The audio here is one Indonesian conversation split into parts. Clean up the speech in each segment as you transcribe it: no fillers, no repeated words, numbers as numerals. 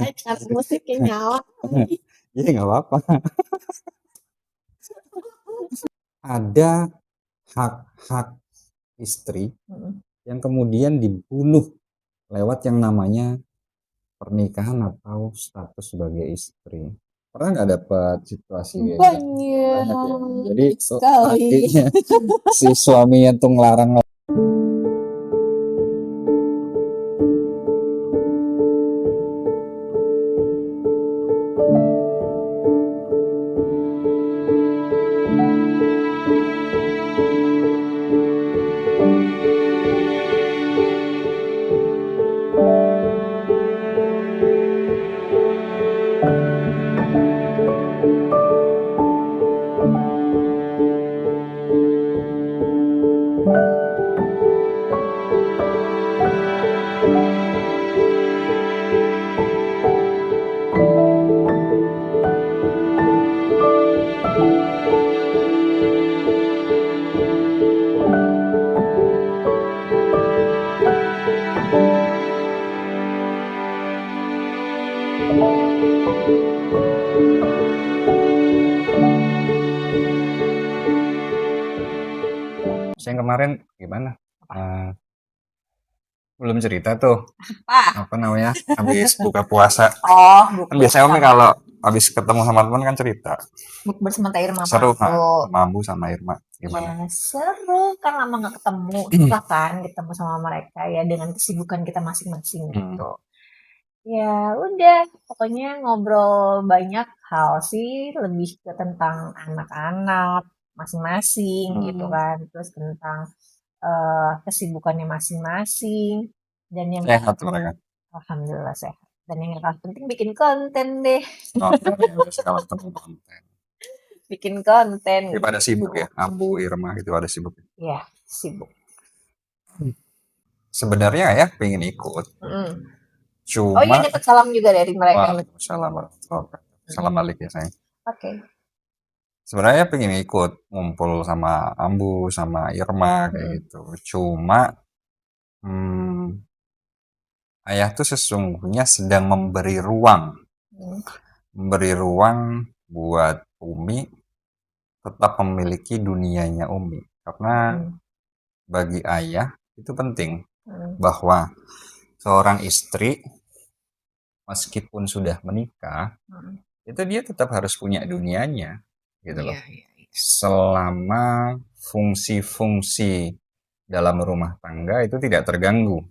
Acara musiknya nyala lagi. Ya nggak apa-apa. Ada hak-hak istri yang kemudian dibunuh lewat yang namanya pernikahan atau status sebagai istri. Pernah nggak dapat situasi kayak gitu? Banyak Ya. Jadi sekali. akhirnya si suaminya tuh ngelarang. Saya kemarin gimana? Belum cerita tuh. Apa namanya? Habis buka puasa. Oh, Kan biasanya Umi kalau habis ketemu sama teman kan cerita. bukber sama Irma Seru Mampu. sama Ambu sama Irma. Gimana? Ya, seru kan lama nggak ketemu, susah kan ketemu sama mereka ya dengan kesibukan kita masing-masing gitu. Ya udah, pokoknya ngobrol banyak hal sih, lebih ke tentang anak-anak masing-masing gitu kan, terus tentang kesibukannya masing-masing dan yang Sehat mereka. alhamdulillah sehat. Dan yang gak kalah penting bikin konten deh, Nonton ya, bisa kalau ketemu konten. bikin konten. Tapi pada sibuk ya, Ambu, Irma gitu pada sibuk. Ya, sibuk. Sebenarnya ya pengen ikut. Oh iya, Cuma dapat salam juga dari mereka. Waalaikumsalam warahmatullahi wabarakatuh. Salam balik ya sayang. Oke. Sebenarnya pengen ikut ngumpul sama Ambu sama Irma kayak gitu. Cuma ayah tuh sesungguhnya sedang memberi ruang buat Umi tetap memiliki dunianya Umi. Karena bagi ayah itu penting bahwa seorang istri meskipun sudah menikah itu dia tetap harus punya dunianya gitu loh. Selama fungsi-fungsi dalam rumah tangga itu tidak terganggu.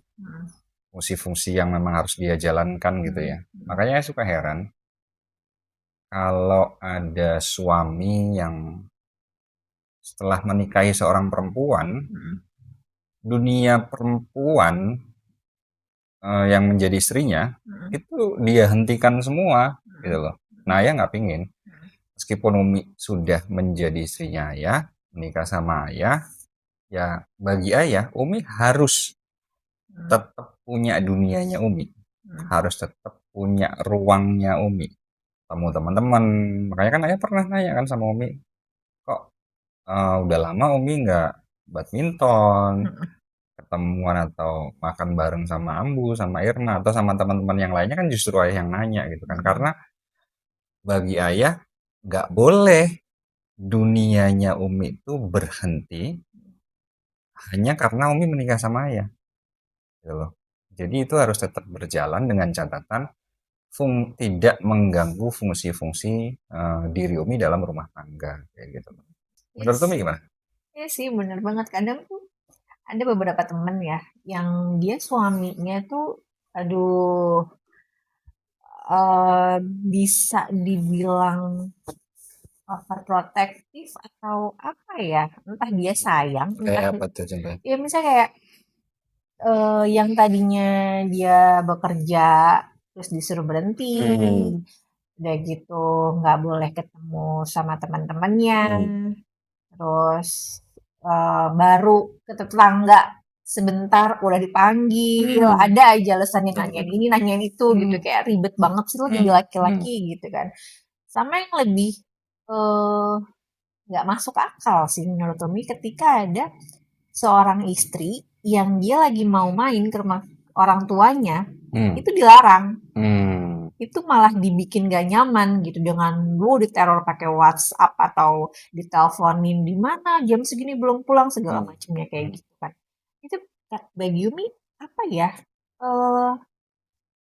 Fungsi-fungsi yang memang harus dia jalankan gitu ya. Makanya saya suka heran kalau ada suami yang setelah menikahi seorang perempuan, dunia perempuan yang menjadi istrinya itu dia hentikan semua gitu loh. Nah, ayah nggak pingin. Meskipun Umi sudah menjadi istrinya ayah, menikah sama ayah, ya bagi ayah Umi harus tetap punya dunianya Umi, harus tetap punya ruangnya Umi. Temu teman-teman, makanya kan ayah pernah nanya kan sama Umi, kok udah lama Umi nggak badminton, ketemuan atau makan bareng sama Ambu, sama Irma, atau sama teman-teman yang lainnya kan justru ayah yang nanya gitu kan. Karena bagi ayah nggak boleh dunianya Umi itu berhenti hanya karena Umi menikah sama ayah. Gitu loh. Jadi itu harus tetap berjalan dengan catatan tidak mengganggu fungsi-fungsi diri Umi dalam rumah tangga kayak gitu. Menurut Umi gimana? Iya sih, bener banget. Kadang tuh ada beberapa temen ya, yang dia suaminya tuh, aduh, bisa dibilang overprotective atau apa ya? Entah dia sayang, entah Kayak apa tuh contohnya? ya misalnya kayak yang tadinya dia bekerja terus disuruh berhenti, udah gitu nggak boleh ketemu sama teman-temannya, terus baru ke tetangga sebentar udah dipanggil, ada aja alasan yang nanyain ini nanyain itu gitu, kayak ribet banget sih lo jadi laki-laki gitu kan. Sama yang lebih nggak masuk akal sih menurut Tommy, ketika ada seorang istri yang dia lagi mau main ke rumah orang tuanya itu dilarang. Itu malah dibikin gak nyaman gitu dengan lu diteror pakai WhatsApp atau diteleponin di mana jam segini belum pulang segala macamnya kayak gitu kan. Itu bagi Yumi apa ya?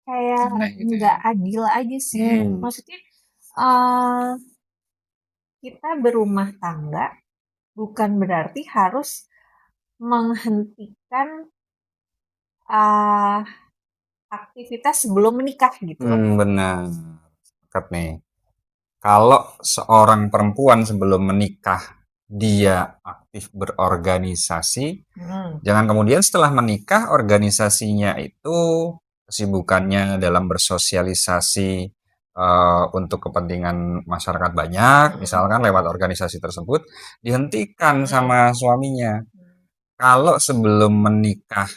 Kayak nggak adil aja sih. Maksudnya kita berumah tangga bukan berarti harus menghentikan aktivitas sebelum menikah gitu loh. Benar. Dekat nih. Kalau seorang perempuan sebelum menikah dia aktif berorganisasi, jangan kemudian setelah menikah organisasinya itu kesibukannya dalam bersosialisasi untuk kepentingan masyarakat banyak, misalkan lewat organisasi tersebut, dihentikan sama suaminya. Kalau sebelum menikah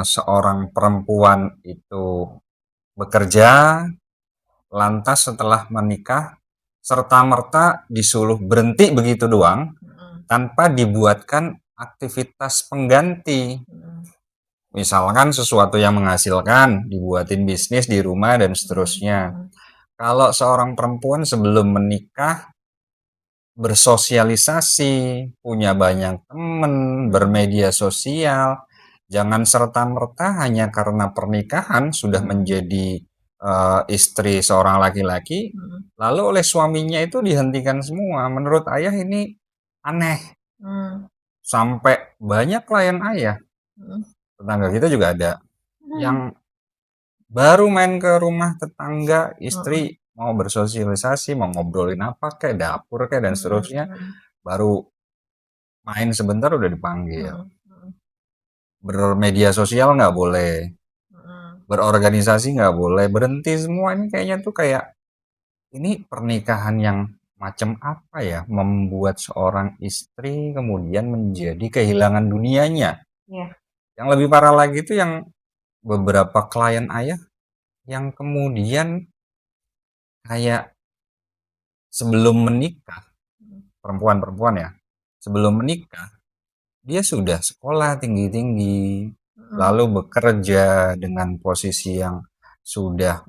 seorang perempuan itu bekerja, lantas setelah menikah serta-merta disuruh berhenti begitu doang tanpa dibuatkan aktivitas pengganti. Misalkan sesuatu yang menghasilkan, dibuatin bisnis di rumah dan seterusnya. Kalau seorang perempuan sebelum menikah bersosialisasi, punya banyak teman, bermedia sosial, jangan serta-merta hanya karena pernikahan sudah menjadi istri seorang laki-laki, lalu oleh suaminya itu dihentikan semua. Menurut ayah ini aneh. Sampai banyak klien ayah, tetangga kita juga ada, yang baru main ke rumah tetangga, istri mau bersosialisasi, mau ngobrolin apa kayak dapur kayak dan seterusnya, baru main sebentar udah dipanggil. Bermedia sosial nggak boleh, berorganisasi nggak boleh, berhenti semua. Ini kayaknya tuh kayak ini pernikahan yang macam apa ya, membuat seorang istri kemudian menjadi kehilangan dunianya. Yang lebih parah lagi itu yang beberapa klien ayah yang kemudian kayak sebelum menikah, perempuan-perempuan ya, sebelum menikah dia sudah sekolah tinggi-tinggi, lalu bekerja dengan posisi yang sudah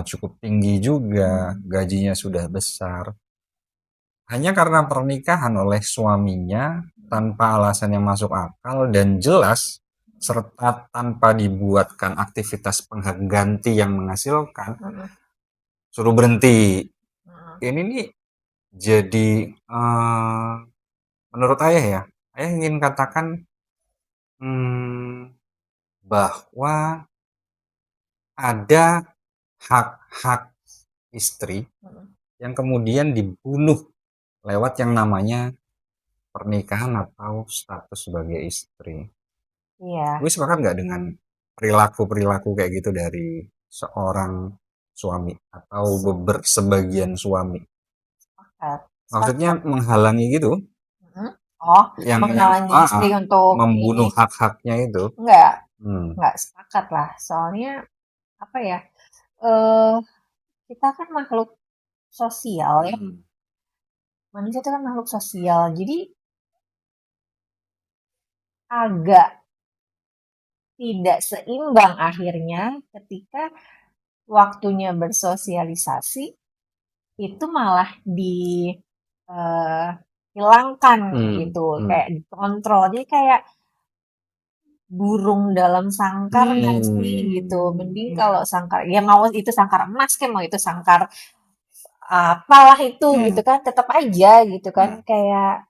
cukup tinggi juga, gajinya sudah besar. Hanya karena pernikahan oleh suaminya tanpa alasan yang masuk akal dan jelas, serta tanpa dibuatkan aktivitas pengganti yang menghasilkan, suruh berhenti. Ini nih jadi menurut ayah ya, ayah ingin katakan bahwa ada hak-hak istri yang kemudian dibunuh lewat yang namanya pernikahan atau status sebagai istri. Iya. Gue sepakat nggak dengan perilaku-perilaku kayak gitu dari seorang suami atau sebagian suami? Maksudnya menghalangi gitu? Yang menghalangi istri untuk membunuh hak-haknya itu? Enggak sepakat lah. Soalnya apa ya? Kita kan makhluk sosial ya. Manusia itu kan makhluk sosial. Jadi agak tidak seimbang akhirnya ketika waktunya bersosialisasi itu malah dihilangkan gitu, kayak dikontrol. Jadi kayak burung dalam sangkar nggak sih gitu. Mending kalau sangkar, ya mau itu sangkar emas kan, mau itu sangkar apalah itu gitu kan, tetap aja gitu kan, kayak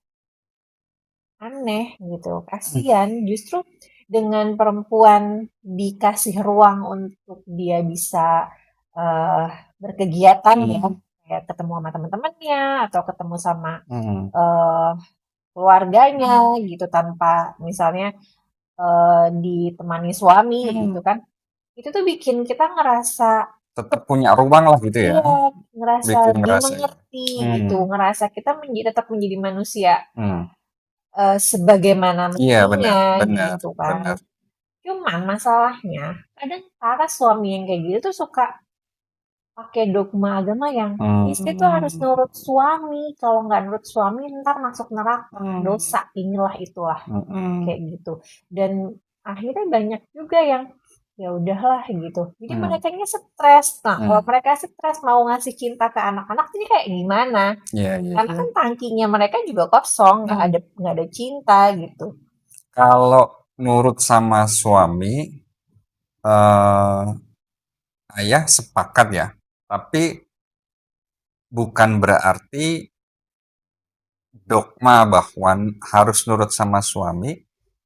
aneh gitu, kasihan. Justru dengan perempuan dikasih ruang untuk dia bisa berkegiatan ya, kayak ketemu sama teman-temannya atau ketemu sama keluarganya gitu tanpa misalnya ditemani suami gitu kan, itu tuh bikin kita ngerasa tetap punya ruang lah gitu ya. Iya, ngerasa dimengerti gitu, ngerasa kita tetap menjadi manusia sebagaimana mestinya gitu kan. Cuman masalahnya kadang para suami yang kayak gitu tuh suka pakai dogma agama yang istri tuh harus nurut suami, kalau nggak nurut suami ntar masuk neraka, dosa inilah itulah kayak gitu. Dan akhirnya banyak juga yang ya udahlah gitu. Jadi merekanya stres. Nah, kalau mereka stres mau ngasih cinta ke anak-anak jadi kayak gimana? Karena kan tangkinya mereka juga kosong, nggak ada cinta gitu. Kalau nurut sama suami, ayah sepakat ya, tapi bukan berarti dogma bahwa harus nurut sama suami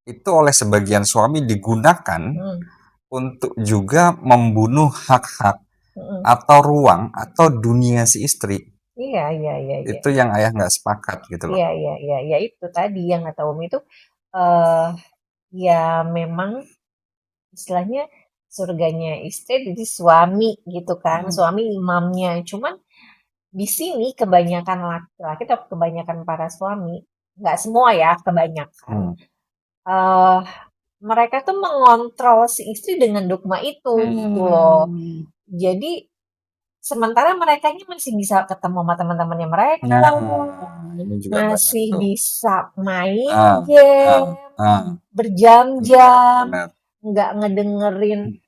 itu oleh sebagian suami digunakan untuk juga membunuh hak-hak atau ruang atau dunia si istri. Iya. Itu yang ayah nggak sepakat gitu loh. Iya, itu tadi yang kata Umi itu ya memang istilahnya surganya istri jadi suami gitu kan, suami imamnya. Cuman di sini kebanyakan laki-laki atau kebanyakan para suami, nggak semua ya, kebanyakan mereka tuh mengontrol si istri dengan dogma itu gitu loh. Jadi sementara mereka masih bisa ketemu sama teman-temannya mereka, masih bisa main game berjam-jam, nggak ngedengerin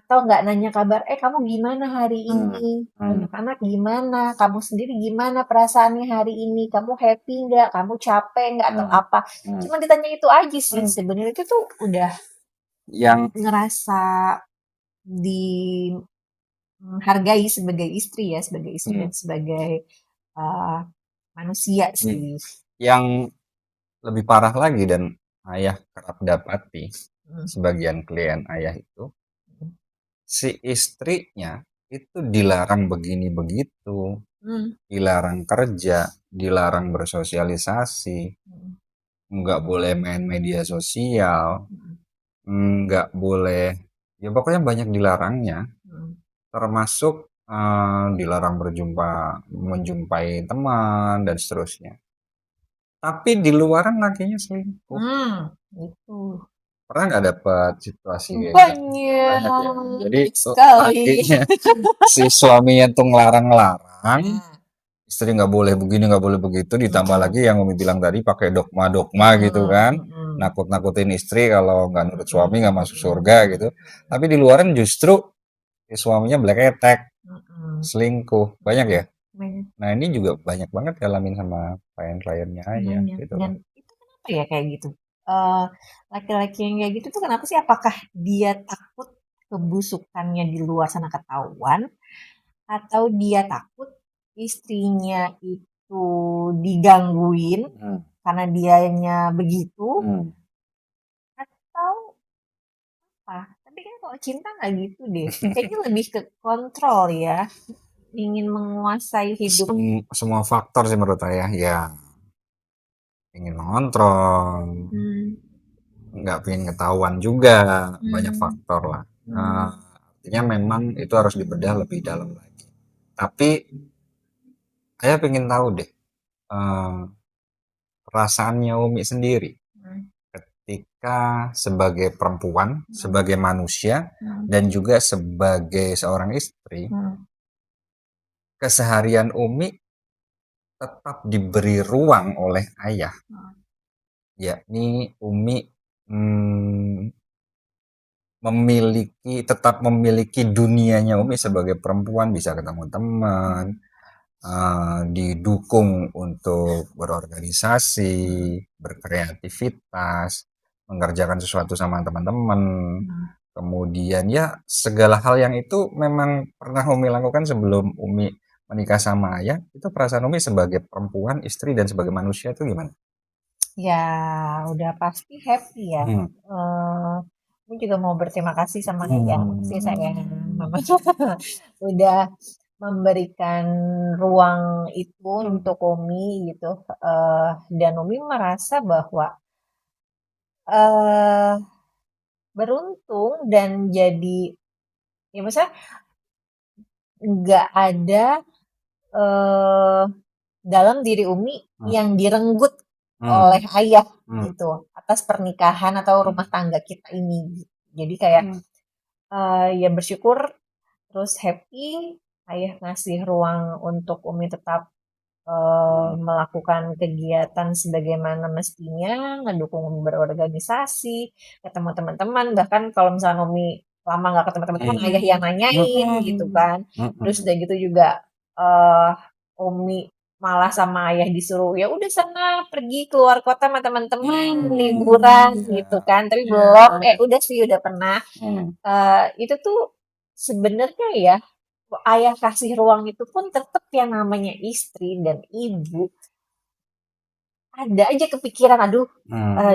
atau nggak nanya kabar, kamu gimana hari ini, anak-anak gimana, kamu sendiri gimana perasaannya hari ini, kamu happy nggak, kamu capek nggak atau apa, cuma ditanya itu aja sih. Sebenarnya itu tuh udah yang ngerasa dihargai sebagai istri ya, sebagai istri dan sebagai manusia sih. Yang lebih parah lagi dan ayah kerap dapati sebagian klien ayah itu, si istrinya itu dilarang begini begitu, dilarang kerja, dilarang bersosialisasi, nggak boleh main media sosial, nggak boleh, ya pokoknya banyak dilarangnya, termasuk dilarang menjumpai teman dan seterusnya. Tapi di luaran lakinya selingkuh. Itu. Pernah nggak dapat situasi kayak banyak ya? Jadi lakinya si suaminya tuh ngelarang-larang, istri nggak boleh begini nggak boleh begitu, ditambah lagi yang Umi bilang tadi pakai dogma gitu kan, nakut-nakutin istri kalau nggak nurut suami nggak masuk surga gitu. Tapi di luaran justru si suaminya black attack, selingkuh, banyak ya. Nah ini juga banyak banget dialamin sama klien-kliennya aja gitu. Dan itu kenapa ya kayak gitu? Laki-laki yang kayak gitu tuh kenapa sih? Apakah dia takut kebusukannya di luar sana ketahuan, atau dia takut istrinya itu digangguin karena dianya begitu, atau apa? Tapi kan kalau cinta nggak gitu deh. Kayaknya lebih ke kontrol ya, ingin menguasai hidup. Semua faktor sih menurut saya ya, ingin mengontrol, nggak pengen ketahuan juga, banyak faktor lah. Artinya memang itu harus dibedah lebih dalam lagi. Tapi saya pengen tahu deh perasaannya Umi sendiri ketika sebagai perempuan, sebagai manusia, dan juga sebagai seorang istri, keseharian Umi tetap diberi ruang oleh ayah, yakni Umi tetap memiliki dunianya Umi sebagai perempuan, bisa ketemu teman, didukung untuk berorganisasi, berkreativitas, mengerjakan sesuatu sama teman-teman, kemudian ya segala hal yang itu memang pernah Umi lakukan sebelum Umi menikah sama ayah. Itu perasaan Umi sebagai perempuan, istri, dan sebagai manusia itu gimana? Ya udah pasti happy ya. Ini juga mau berterima kasih sama yang si sayang mama udah memberikan ruang itu untuk Umi gitu. Dan Umi merasa bahwa beruntung dan jadi ya maksudnya nggak ada dalam diri Umi yang direnggut oleh ayah gitu atas pernikahan atau rumah tangga kita ini. Jadi kayak ya bersyukur terus happy, ayah ngasih ruang untuk Umi tetap melakukan kegiatan sebagaimana mestinya, ngedukung Umi berorganisasi, ketemu teman-teman, bahkan kalau misalnya Umi lama nggak ketemu teman-teman, ayah yang nanyain gitu kan. Terus udah gitu juga Umi malah sama ayah disuruh ya udah sana pergi keluar kota sama teman-teman liburan gitu kan. Tapi belum, udah sih udah pernah. Itu tuh sebenarnya ya ayah kasih ruang itu pun tetap yang namanya istri dan ibu ada aja kepikiran, aduh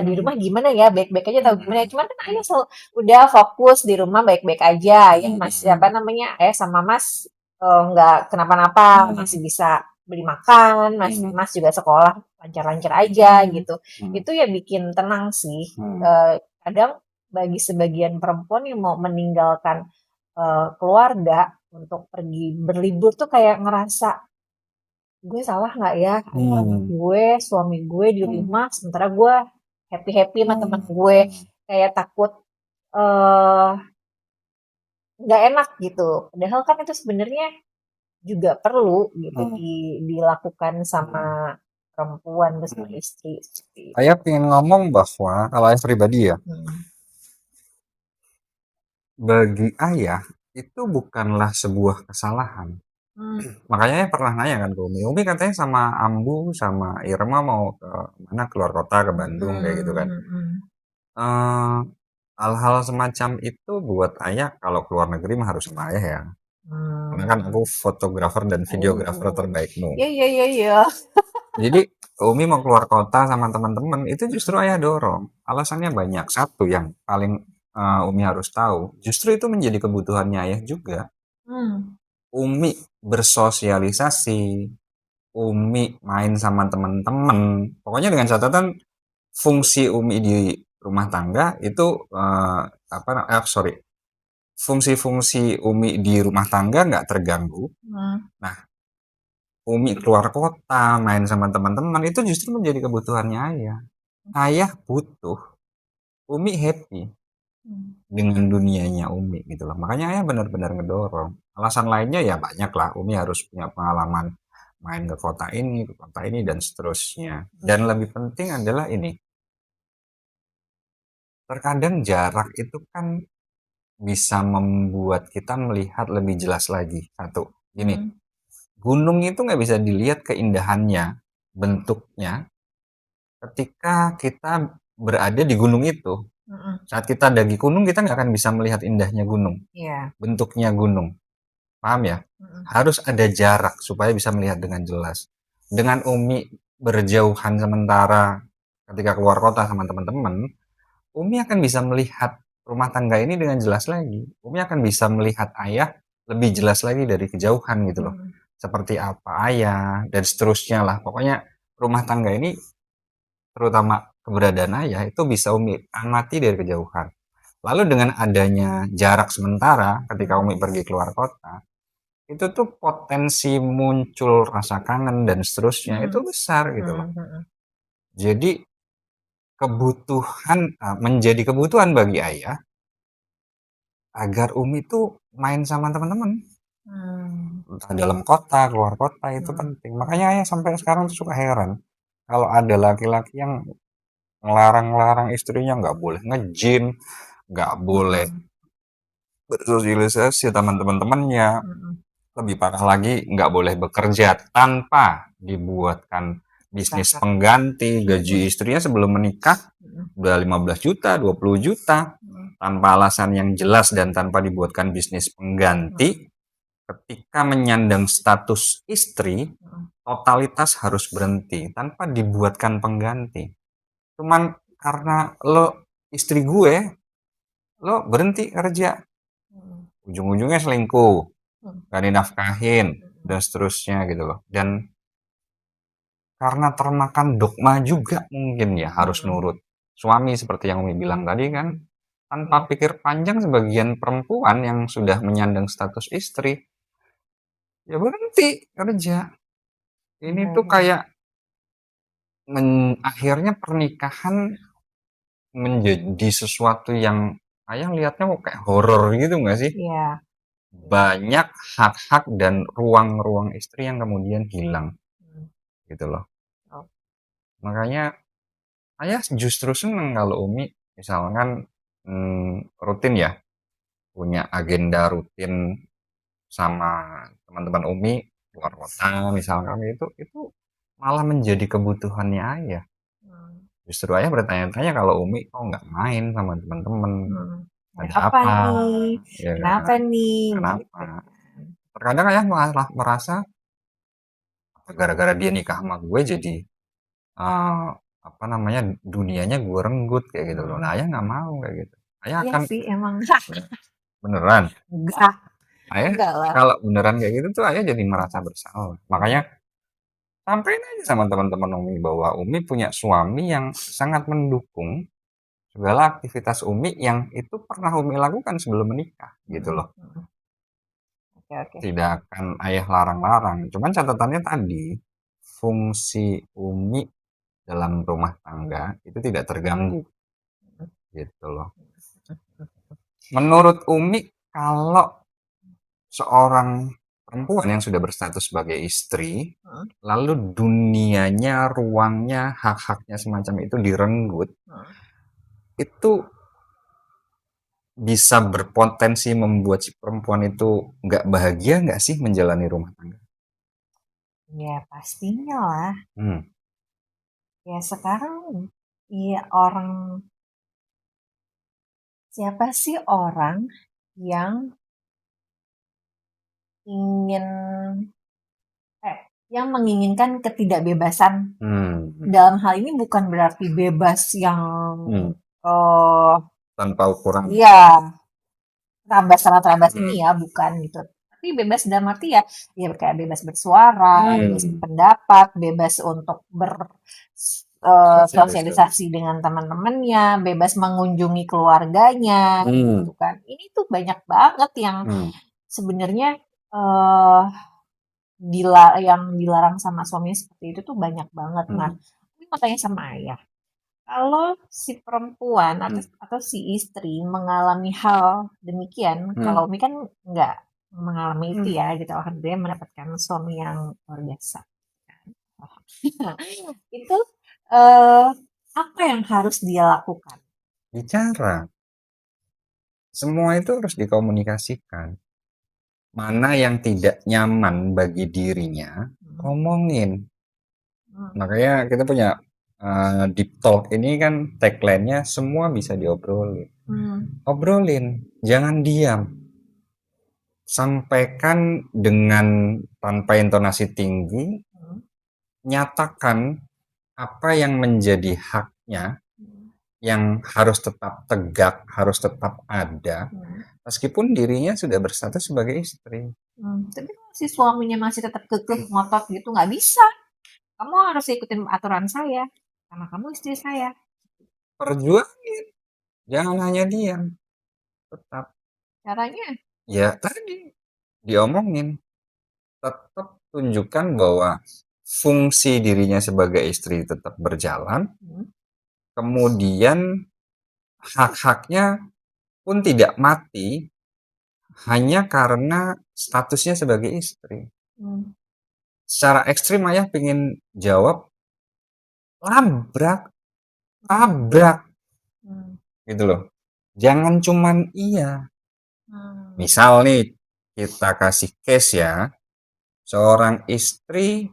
di rumah gimana ya, baik-baik aja tahu gimana ya. Cuman kan ayah selalu udah fokus di rumah baik-baik aja. Ya mas, apa namanya, ayah sama mas nggak kenapa-napa, masih bisa beli makan, mas juga sekolah lancar-lancar aja gitu. Itu ya bikin tenang sih. Kadang bagi sebagian perempuan yang mau meninggalkan keluarga untuk pergi berlibur tuh kayak ngerasa gue salah nggak ya, gue suami gue di rumah sementara gue happy happy sama teman gue, kayak takut eh nggak enak gitu. Padahal kan itu sebenarnya juga perlu gitu dilakukan sama perempuan terus sama istri seperti itu. Saya ingin ngomong bahwa kalau ayah pribadi ya, bagi ayah itu bukanlah sebuah kesalahan. Makanya ya pernah nanya kan ke Umi katanya sama Ambu sama Irma mau ke mana, keluar kota ke Bandung kayak gitu kan. Hal-hal semacam itu buat ayah kalau keluar negeri mah harus sama ayah ya. Karena kan aku fotografer dan videografer terbaikmu. Iya. Jadi Umi mau keluar kota sama teman-teman itu justru ayah dorong. Alasannya banyak. Satu yang paling Umi harus tahu, justru itu menjadi kebutuhannya ayah juga. Umi bersosialisasi, Umi main sama teman-teman. Pokoknya dengan catatan fungsi Umi di rumah tangga itu sorry, fungsi-fungsi Umi di rumah tangga nggak terganggu. Nah, Umi keluar kota, main sama teman-teman, itu justru menjadi kebutuhannya ayah. Ayah butuh Umi happy dengan dunianya Umi gitu loh. Makanya ayah benar-benar ngedorong. Alasan lainnya ya banyak lah. Umi harus punya pengalaman main ke kota ini, dan seterusnya. Dan lebih penting adalah ini. Terkadang jarak itu kan bisa membuat kita melihat lebih jelas lagi. Satu, gini, gunung itu nggak bisa dilihat keindahannya, bentuknya, ketika kita berada di gunung itu. Saat kita daki gunung, kita nggak akan bisa melihat indahnya gunung, bentuknya gunung. Paham ya? Harus ada jarak supaya bisa melihat dengan jelas. Dengan Umi berjauhan sementara ketika keluar kota sama teman-teman, Umi akan bisa melihat rumah tangga ini dengan jelas lagi. Umi akan bisa melihat ayah lebih jelas lagi dari kejauhan gitu loh. Seperti apa ayah dan seterusnya lah. Pokoknya rumah tangga ini, terutama keberadaan ayah, itu bisa Umi amati dari kejauhan. Lalu dengan adanya jarak sementara ketika Umi pergi keluar kota, itu tuh potensi muncul rasa kangen dan seterusnya itu besar gitu loh. Jadi menjadi kebutuhan bagi ayah agar Umi tuh main sama teman-teman. Entah dalam kota, keluar kota, itu penting. Makanya ayah sampai sekarang tuh suka heran kalau ada laki-laki yang ngelarang-larang istrinya nggak boleh nge-gym, nggak boleh bersosialisasi teman-temannya. Lebih parah lagi, nggak boleh bekerja tanpa dibuatkan bisnis pengganti. Gaji istrinya sebelum menikah udah 15 juta, 20 juta. Tanpa alasan yang jelas dan tanpa dibuatkan bisnis pengganti. Ketika menyandang status istri, totalitas harus berhenti tanpa dibuatkan pengganti. Cuman karena lo istri gue, lo berhenti kerja. Ujung-ujungnya selingkuh, gak dinafkahin, dan seterusnya gitu loh. Dan karena termakan dogma juga mungkin ya harus nurut suami seperti yang Umi bilang tadi kan. Tanpa pikir panjang sebagian perempuan yang sudah menyandang status istri, ya berhenti kerja. Ini tuh kayak akhirnya pernikahan menjadi sesuatu yang ayah lihatnya kok kayak horor gitu nggak sih? Iya. Banyak hak-hak dan ruang-ruang istri yang kemudian hilang gitu loh. Makanya ayah justru seneng kalau Umi misalkan rutin ya punya agenda rutin sama teman-teman Umi luar kota misalkan, itu malah menjadi kebutuhannya ayah. Justru ayah bertanya-tanya kalau Umi kok nggak main sama teman-teman, ada Apa apa, nih? ya Kenapa kan? nih? Kenapa? Gitu. Terkadang ayah malah merasa gara-gara dia nikah sama gue jadi apa namanya, dunianya gue renggut kayak gitu loh. Nah ayah nggak mau kayak gitu. Ayah Iya akan sih emang. beneran. Enggak, Ayah enggak lah. kalau beneran kayak gitu tuh ayah jadi merasa bersalah. Makanya sampein aja sama teman-teman Umi bahwa Umi punya suami yang sangat mendukung segala aktivitas Umi yang itu pernah Umi lakukan sebelum menikah gitu loh. Oke, oke. Tidak akan ayah larang-larang. Cuman catatannya tadi, fungsi Umi dalam rumah tangga itu tidak terganggu gitu loh. Menurut Umi, kalau seorang perempuan yang sudah berstatus sebagai istri, lalu dunianya, ruangnya, hak-haknya semacam itu direnggut, itu bisa berpotensi membuat si perempuan itu nggak bahagia nggak sih menjalani rumah tangga? Ya pastinya lah. Hmm. Ya sekarang ya orang, siapa sih orang yang ingin yang menginginkan ketidakbebasan? Dalam hal ini bukan berarti bebas yang Tanpa ukuran. iya, terabas ini ya, bukan gitu. Tapi bebas dalam arti ya kayak bebas bersuara, bebas berpendapat, bebas untuk sosialisasi dengan teman-temannya, bebas mengunjungi keluarganya, gitu kan. Ini tuh banyak banget yang sebenarnya yang dilarang sama suaminya seperti itu tuh banyak banget. Nah, ini mau tanya sama ayah, kalau si perempuan atau si istri mengalami hal demikian, kalau Umi kan nggak mengalami itu ya, gitu. Alhamdulillah mendapatkan suami yang luar biasa. Itu apa yang harus dia lakukan? Bicara. Semua itu harus dikomunikasikan. Mana yang tidak nyaman bagi dirinya, omongin. Makanya kita punya deep talk ini kan tagline-nya semua bisa diobrolin. Obrolin, jangan diam. Sampaikan dengan tanpa intonasi tinggi, nyatakan apa yang menjadi haknya, yang harus tetap tegak, harus tetap ada, meskipun dirinya sudah berstatus sebagai istri. Tapi kalau si suaminya masih tetap kekeh ngotot gitu, nggak bisa. Kamu harus ikutin aturan saya, karena kamu istri saya. Perjuangin, jangan hanya diam, tetap. Caranya? Ya tadi diomongin, tetap tunjukkan bahwa fungsi dirinya sebagai istri tetap berjalan, kemudian hak-haknya pun tidak mati hanya karena statusnya sebagai istri. Secara ekstrim ayah pengen jawab labrak, tabrak, gitu loh. Jangan cuman iya. Misal nih kita kasih case ya, seorang istri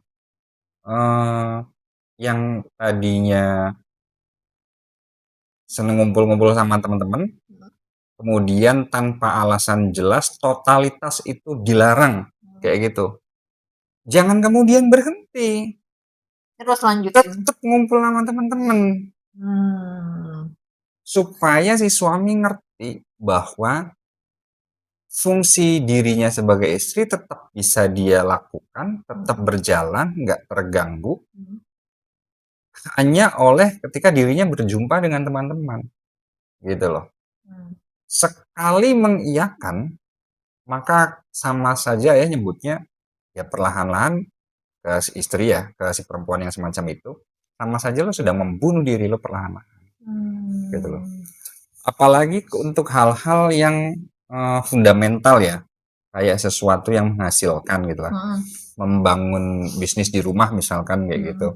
yang tadinya seneng ngumpul-ngumpul sama teman-teman, kemudian tanpa alasan jelas totalitas itu dilarang kayak gitu. Jangan kemudian berhenti, terus lanjutin, tetap ngumpul sama teman-teman, supaya si suami ngerti bahwa fungsi dirinya sebagai istri tetap bisa dia lakukan, tetap berjalan, nggak terganggu, hanya oleh ketika dirinya berjumpa dengan teman-teman, gitu loh. Sekali mengiyakan, maka sama saja ya nyebutnya ya perlahan-lahan ke si istri ya, ke si perempuan yang semacam itu, sama saja lo sudah membunuh diri lo perlahan-lahan, gitu loh. Apalagi untuk hal-hal yang fundamental ya, kayak sesuatu yang menghasilkan gitu lah, membangun bisnis di rumah misalkan kayak gitu.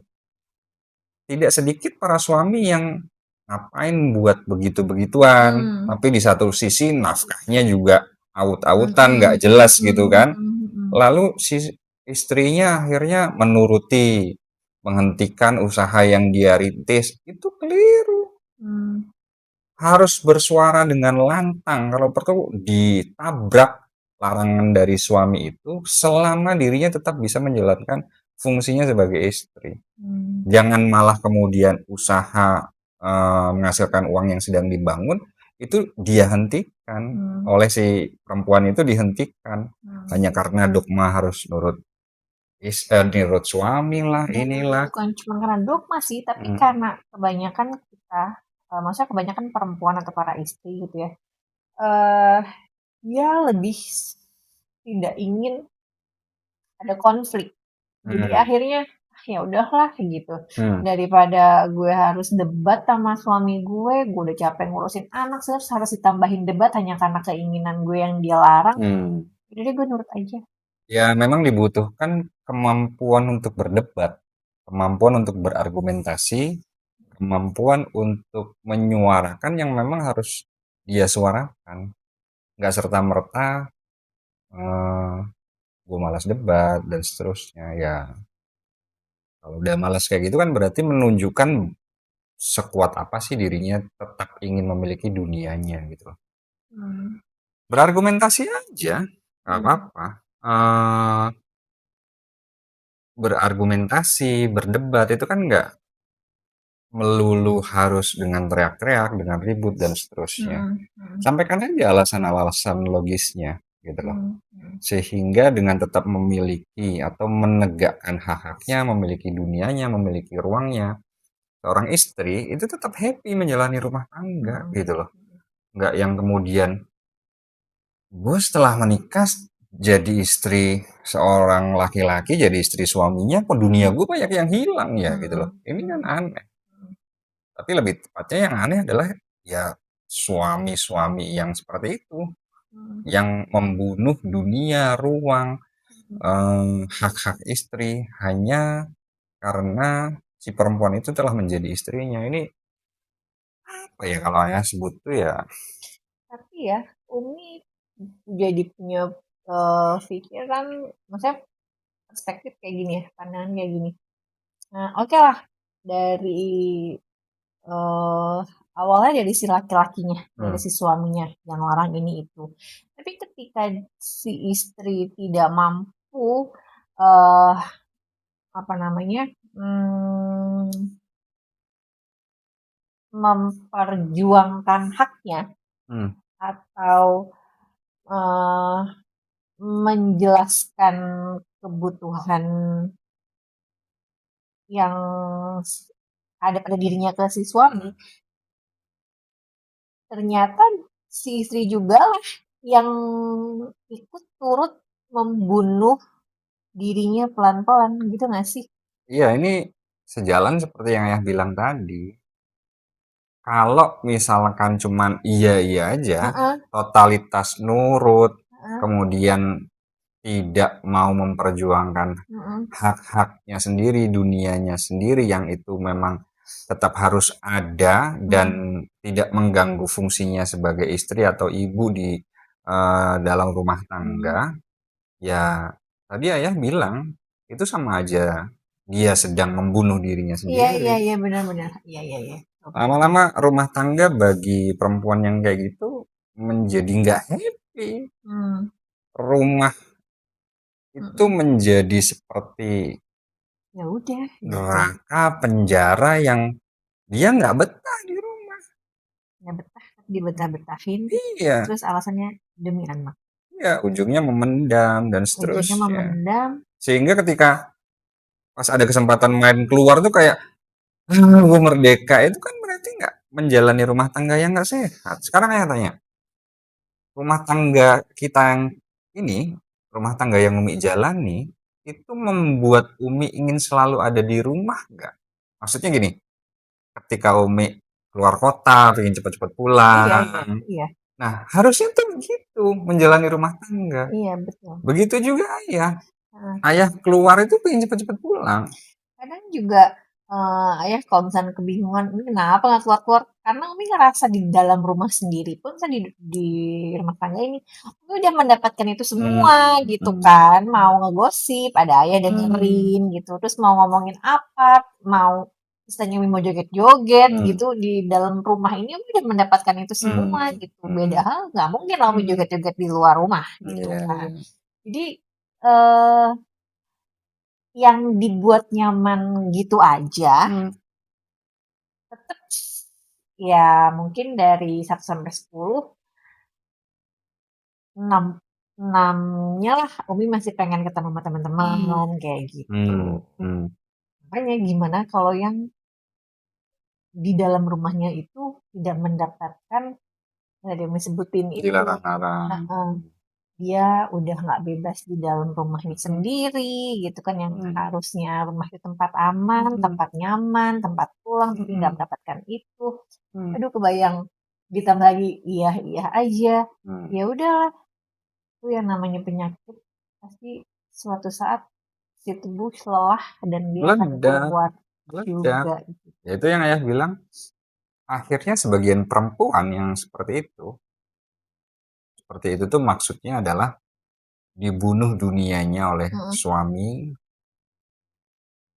Tidak sedikit para suami yang ngapain buat begitu-begituan, tapi di satu sisi nafkahnya juga aut-autan, nggak jelas gitu kan. Lalu si istrinya akhirnya menuruti, menghentikan usaha yang dia rintis, itu keliru. Harus bersuara dengan lantang, kalau perlu ditabrak larangan dari suami itu selama dirinya tetap bisa menjalankan fungsinya sebagai istri. Jangan malah kemudian usaha menghasilkan uang yang sedang dibangun itu dia hentikan, oleh si perempuan itu dihentikan hanya karena dogma harus nurut suami lah, inilah. Bukan cuma karena dogma sih, tapi karena kebanyakan kita, maksudnya kebanyakan perempuan atau para istri gitu ya, dia lebih tidak ingin ada konflik. Jadi akhirnya ya udahlah gitu. Daripada gue harus debat sama suami gue udah capek ngurusin anak, harus ditambahin debat hanya karena keinginan gue yang dia larang. Jadi gue nurut aja. Ya memang dibutuhkan kemampuan untuk berdebat, kemampuan untuk berargumentasi, kemampuan untuk menyuarakan yang memang harus dia suarakan. Nggak serta-merta gue malas debat dan seterusnya. Ya kalau udah malas kayak gitu kan berarti menunjukkan sekuat apa sih dirinya tetap ingin memiliki dunianya gitu. Berargumentasi aja, nggak apa-apa. Berargumentasi, berdebat itu kan nggak melulu harus dengan teriak-teriak, dengan ribut dan seterusnya. Sampaikan aja alasan-alasan logisnya gitu loh. Sehingga dengan tetap memiliki atau menegakkan hak-haknya, memiliki dunianya, memiliki ruangnya, seorang istri itu tetap happy menjalani rumah tangga gitu loh. Nggak yang kemudian gue setelah menikah jadi istri seorang laki-laki, jadi istri suaminya, kok dunia gue banyak yang hilang ya gitu loh. Ini kan aneh. Tapi lebih tepatnya yang aneh adalah ya suami-suami yang seperti itu, yang membunuh dunia, ruang, hak-hak istri hanya karena si perempuan itu telah menjadi istrinya. Ini apa ya kalau ayah sebut tuh ya. Tapi ya Umi jadi punya pikiran, maksudnya perspektif kayak gini ya, pandangan kayak gini. Nah oke lah, dari awalnya dari si laki-lakinya, dari si suaminya yang larang ini itu. Tapi ketika si istri tidak mampu apa namanya memperjuangkan haknya atau menjelaskan kebutuhan yang ada pada dirinya ke si suami, ternyata si istri juga lah yang ikut turut membunuh dirinya pelan-pelan gitu gak sih? Iya, ini sejalan seperti yang ayah bilang tadi. Kalau misalkan cuman iya aja, totalitas nurut, kemudian tidak mau memperjuangkan hak-haknya sendiri, dunianya sendiri yang itu memang tetap harus ada dan tidak mengganggu fungsinya sebagai istri atau ibu di dalam rumah tangga. Ya tadi ayah bilang itu sama aja dia sedang membunuh dirinya sendiri. Iya benar-benar. Iya. Lama-lama rumah tangga bagi perempuan yang kayak gitu menjadi nggak happy. Rumah itu menjadi seperti ya udah neraka, penjara yang dia nggak betah di rumah. Nggak betah, dibetah-betahin. Iya. Terus alasannya demi anak. Iya, ujungnya memendam dan seterusnya. Ujungnya memendam. Sehingga ketika pas ada kesempatan main keluar tuh kayak gue merdeka, itu kan berarti nggak menjalani rumah tangga yang nggak sehat. Sekarang saya tanya, rumah tangga kita yang ini, rumah tangga yang Umi jalani, itu membuat Umi ingin selalu ada di rumah nggak? Maksudnya gini, ketika Umi keluar kota, ingin cepat-cepat pulang. Iya. Nah, harusnya tuh begitu, menjalani rumah tangga. Iya, betul. Begitu juga ayah. Ayah keluar itu pengen cepat-cepat pulang. Kadang juga Ayah kalau misalnya kebingungan, ini kenapa nggak keluar-keluar? Karena Umi ngerasa di dalam rumah sendiri pun, misalnya di rumah tangga ini, Umi udah mendapatkan itu semua gitu kan. Mau ngegosip, ada ayah dengerin gitu. Terus mau ngomongin apa, mau misalnya Umi mau joget-joget gitu di dalam rumah ini, Umi udah mendapatkan itu semua gitu. Beda hal, nggak mungkin lah Umi joget-joget di luar rumah gitu kan. Jadi eh yang dibuat nyaman gitu aja, tetap ya mungkin dari 1 sampai 10, 6, 6-nya lah Umi masih pengen ketemu sama teman-teman kayak gitu. Makanya gimana kalau yang di dalam rumahnya itu tidak mendapatkan yang tadi Umi sebutin itu. dilarang-larang. Dia udah nggak bebas di dalam rumahnya sendiri gitu kan, yang harusnya rumah itu tempat aman, tempat nyaman, tempat pulang, tapi nggak mendapatkan itu. Aduh, kebayang, ditambah lagi iya iya aja. Ya udahlah, itu yang namanya penyakit pasti suatu saat si tubuh lelah dan dia akan kuat juga gitu. Ya itu yang ayah bilang, akhirnya sebagian perempuan yang seperti itu tuh maksudnya adalah dibunuh dunianya oleh suami.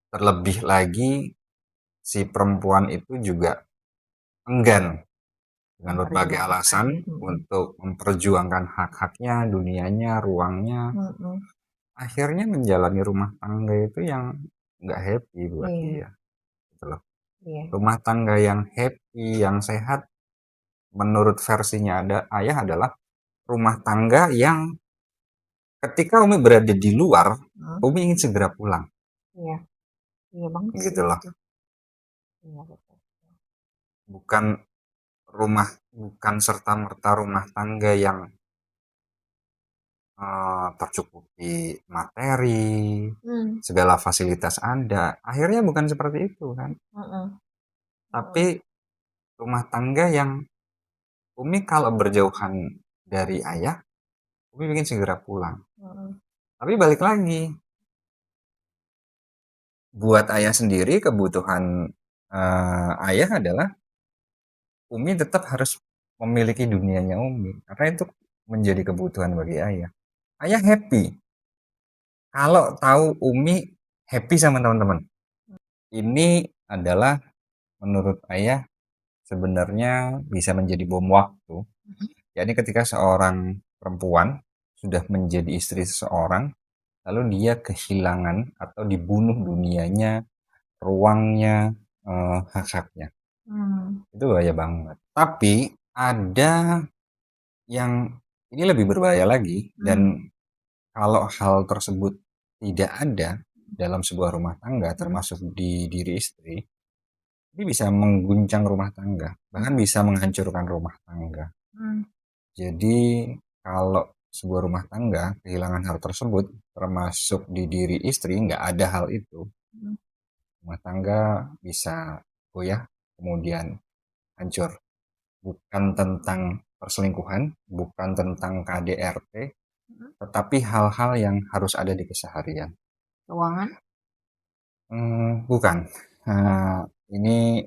Terlebih lagi si perempuan itu juga enggan dengan berbagai alasan untuk memperjuangkan hak-haknya, dunianya, ruangnya. Akhirnya menjalani rumah tangga itu yang nggak happy buat dia. Gitu loh. Rumah tangga yang happy, yang sehat, menurut versinya ada ayah adalah rumah tangga yang ketika Umi berada di luar, Umi ingin segera pulang. Iya, iya banget Gitu sih loh. itu. Iya, betul. Bukan serta-merta rumah tangga yang tercukupi materi, segala fasilitas ada. Akhirnya bukan seperti itu kan. Tapi rumah tangga yang Umi kalau berjauhan dari ayah, Umi ingin segera pulang. Tapi balik lagi, buat ayah sendiri kebutuhan ayah adalah Umi tetap harus memiliki dunianya Umi. Karena itu menjadi kebutuhan bagi ayah. Ayah happy kalau tahu Umi happy sama teman-teman. Ini adalah menurut ayah sebenarnya bisa menjadi bom waktu. Jadi ketika seorang perempuan sudah menjadi istri seseorang, lalu dia kehilangan atau dibunuh dunianya, ruangnya, hak-haknya. Itu bahaya banget. Tapi ada yang ini lebih berbahaya lagi, dan kalau hal tersebut tidak ada dalam sebuah rumah tangga, termasuk di diri istri, ini bisa mengguncang rumah tangga, bahkan bisa menghancurkan rumah tangga. Jadi kalau sebuah rumah tangga kehilangan hal tersebut, termasuk di diri istri, nggak ada hal itu, rumah tangga bisa goyah, kemudian hancur. Bukan tentang perselingkuhan, bukan tentang KDRT, tetapi hal-hal yang harus ada di keseharian. Keuangan? Bukan. Ini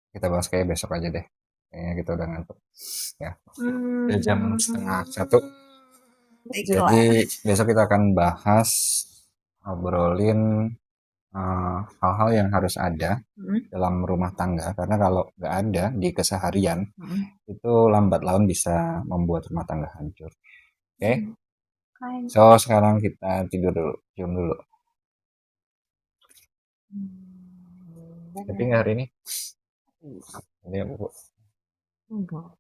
kita bahas kayak besok aja deh. Kayaknya kita udah ngantuk. Ya. Udah jam 12:30. Jadi besok kita akan bahas, ngobrolin hal-hal yang harus ada dalam rumah tangga. Karena kalau nggak ada di keseharian, itu lambat laun bisa membuat rumah tangga hancur. Oke? So, sekarang kita tidur dulu. Cium dulu. Tapi nggak hari ini? Ini Bu. Enggak.